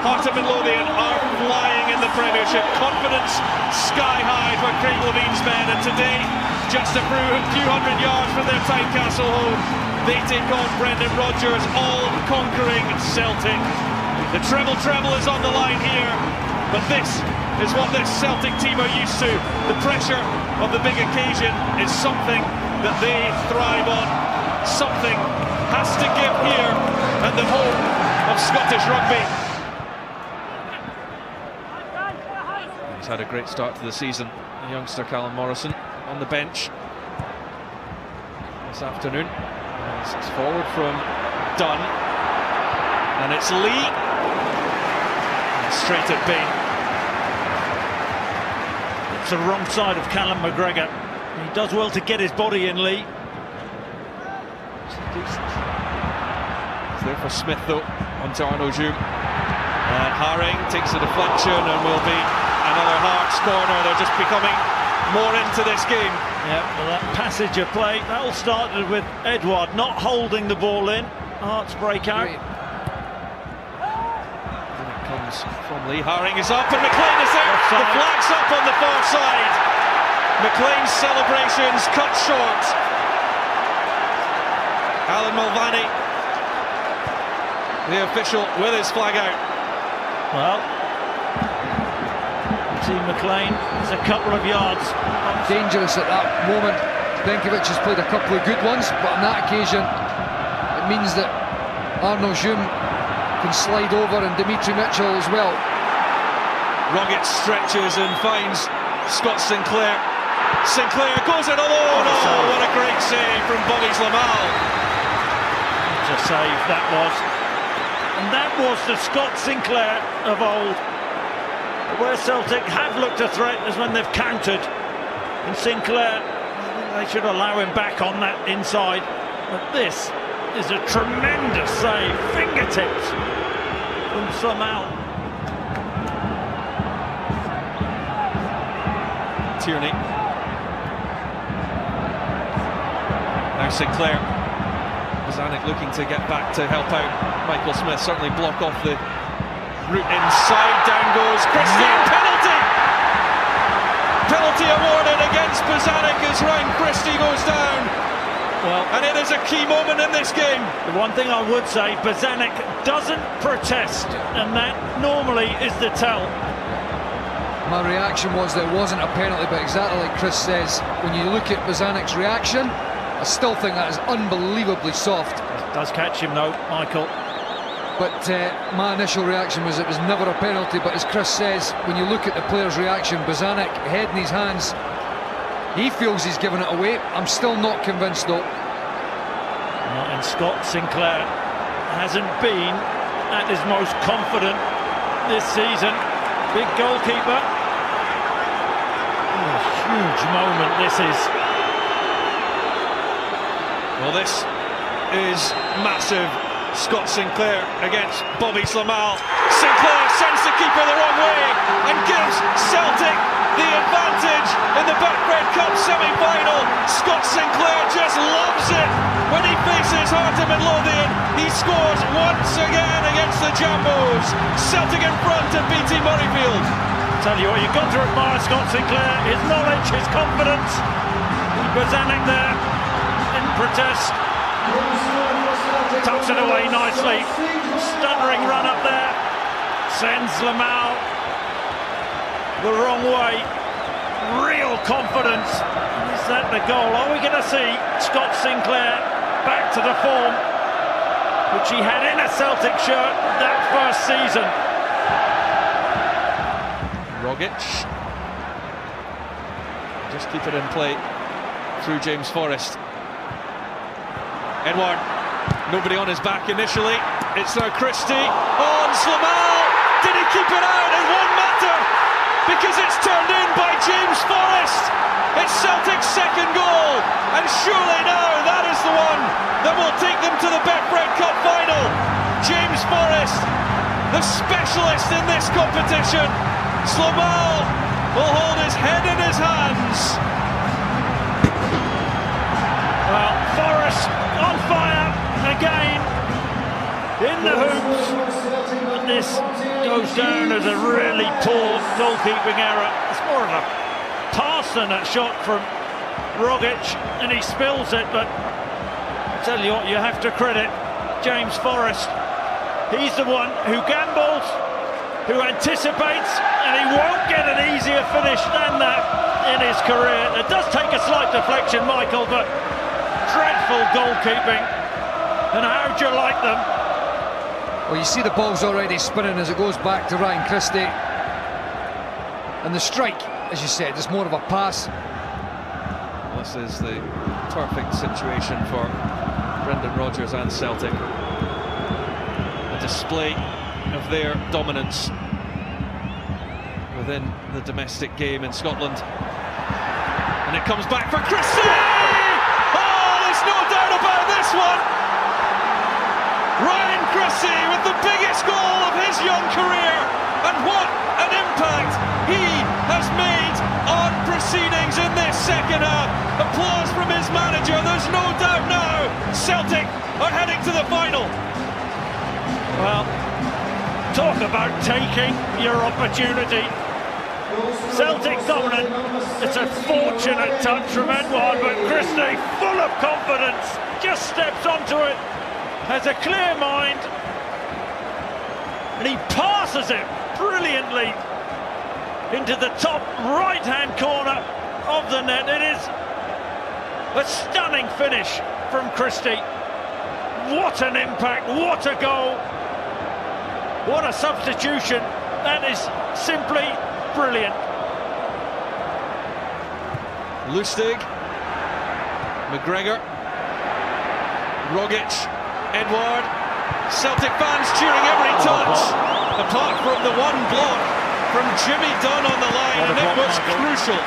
Heart of Midlothian are flying in the Premiership. Confidence sky high for Craig Levine's men, and today, just a few hundred yards from their Tynecastle home, they take on Brendan Rodgers' all-conquering Celtic. The treble is on the line here, but this is what this Celtic team are used to. The pressure of the big occasion is something that they thrive on. Something has to give here at the home of Scottish rugby. He's had a great start to the season, the youngster Callum Morrison on the bench this afternoon. It's forward from Dunn, and it's Lee, and straight at Bain. It's the wrong side of Callum McGregor. He does well to get his body in, Lee. It's there for Smith though, onto Arnaud Hume. Haring takes a deflection and will be another Hearts corner. They're just becoming more into this game. Yeah, well, that passage of play, that all started with Edouard not holding the ball in. Hearts break out. Then it comes from Lee. Haring is up and McLean is there. The flag's up on the far side. McLean's celebrations cut short. Alan Mulvaney, the official, with his flag out. Well, Team McLean is a couple of yards. Dangerous at that moment. Benkovic has played a couple of good ones, but on that occasion it means that Arnaud Hume can slide over, and Dimitri Mitchell as well. Rogic stretches and finds Scott Sinclair. Sinclair goes it alone. Oh, what a great save from Bobby Slamal. What a save that was. And that was the Scott Sinclair of old. Where Celtic have looked a threat is when they've countered. And Sinclair, they should allow him back on that inside. But this is a tremendous save. Fingertips from Slamal. Tierney. Now Sinclair. Zanuck looking to get back to help out Michael Smith. Certainly block off the route inside. Down goes Christie. Penalty! Penalty awarded against Zanuck as Ryan Christie goes down. Well, and it is a key moment in this game. The one thing I would say, Zanuck doesn't protest, and that normally is the tell. My reaction was that it wasn't a penalty, but exactly like Chris says, when you look at Zanuck's reaction, I still think that is unbelievably soft. It does catch him though, Michael. But my initial reaction was it was never a penalty, but as Chris says, when you look at the player's reaction, Zanuck, head in his hands, he feels he's given it away. I'm still not convinced though. And Scott Sinclair hasn't been at his most confident this season. Big goalkeeper. What a huge moment this is. Well, this is massive. Scott Sinclair against Bobby Slamal. Sinclair sends the keeper the wrong way and gives Celtic the advantage in the Betfred Cup semi-final. Scott Sinclair just loves it when he faces Heart of Midlothian. He scores once again against the Jambos. Celtic in front of BT Murrayfield. Tell you what, you've got to admire Scott Sinclair, his knowledge, his confidence. Zanuck there in protest. Tucks it away nicely. Stuttering run up there. Sends Slamal the wrong way. Real confidence. Is that the goal? Are we going to see Scott Sinclair back to the form which he had in a Celtic shirt that first season? Rogic. Just keep it in play through James Forrest. Edouard, nobody on his back initially. It's now Christie on Slamal. Did he keep it out? It won't matter because it's turned in by James Forrest. It's Celtic's second goal, and surely now that is the one that will take them to the Betfred Cup final. James Forrest, the specialist in this competition. Slamal will hold his head in his hands. Well, Forrest on fire again in the hoops. And this goes down as a really poor goalkeeping error. It's more of a pass than a shot from Rogic, and he spills it, but I tell you what, you have to credit James Forrest. He's the one who gambles, who anticipates, and he won't get an easier finish than that in his career. It does take a slight deflection, Michael, but dreadful goalkeeping. And how'd you like them? Well, you see the ball's already spinning as it goes back to Ryan Christie. And the strike, as you said, is more of a pass. This is the perfect situation for Brendan Rodgers and Celtic. A display of their dominance within the domestic game in Scotland. And it comes back for Christie! Oh, there's no doubt about this one! Ryan Christie with the biggest goal of his young career, and what an impact he has made on proceedings in this second half. Applause from his manager. There's no doubt now Celtic are heading to the final. Well, talk about taking your opportunity. Celtic dominant. It's a fortunate touch from Edouard, but Christie, full of confidence, just steps onto it, has a clear mind, and he passes it brilliantly into the top right-hand corner of the net. It is a stunning finish from Christie. What an impact, what a goal, what a substitution. That is simply brilliant. Lustig, McGregor, Rogic, Edouard. Celtic fans cheering every touch, apart from the one block from Jimmy Dunn on the line, and it was crucial.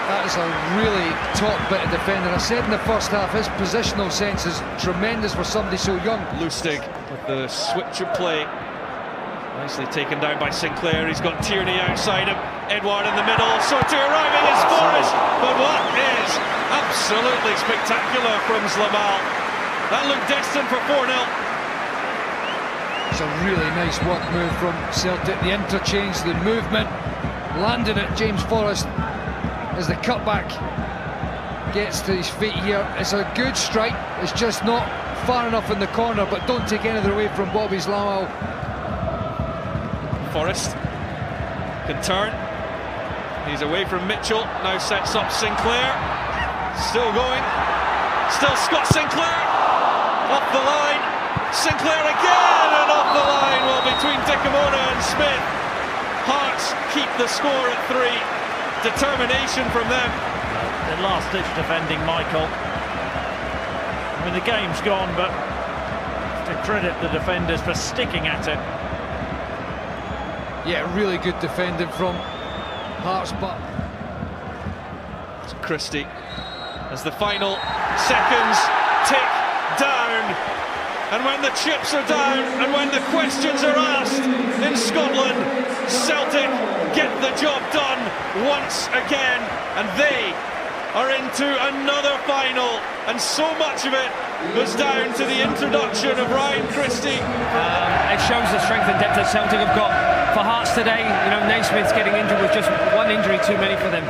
That is a really top bit of defending. I said in the first half, his positional sense is tremendous for somebody so young. Lustig with the switch of play. Nicely taken down by Sinclair. He's got Tierney outside him. Edouard in the middle. Sortie arriving as Forrest. But what is absolutely spectacular from Zlamal. That looked destined for 4-0. It's a really nice work move from Celtic. The interchange, the movement, landing at James Forrest as the cutback gets to his feet here. It's a good strike. It's just not far enough in the corner, but don't take anything away from Bobby Zlamal. Forrest can turn. He's away from Mitchell. Now sets up Sinclair. Still going. Still Scott Sinclair. Off the line. Sinclair again, and off the line. Well, between Dickamona and Smith, Hearts keep the score at 3. Determination from them. The last-ditch defending, Michael. I mean, the game's gone, but to credit the defenders for sticking at it. Yeah, really good defending from Hearts, but it's Christie as the final seconds tick down. And when the chips are down and when the questions are asked in Scotland, Celtic get the job done once again, and they are into another final, and so much of it was down to the introduction of Ryan Christie. It shows the strength and depth that Celtic have got for Hearts today. You know, Naismith's getting injured with just one injury too many for them.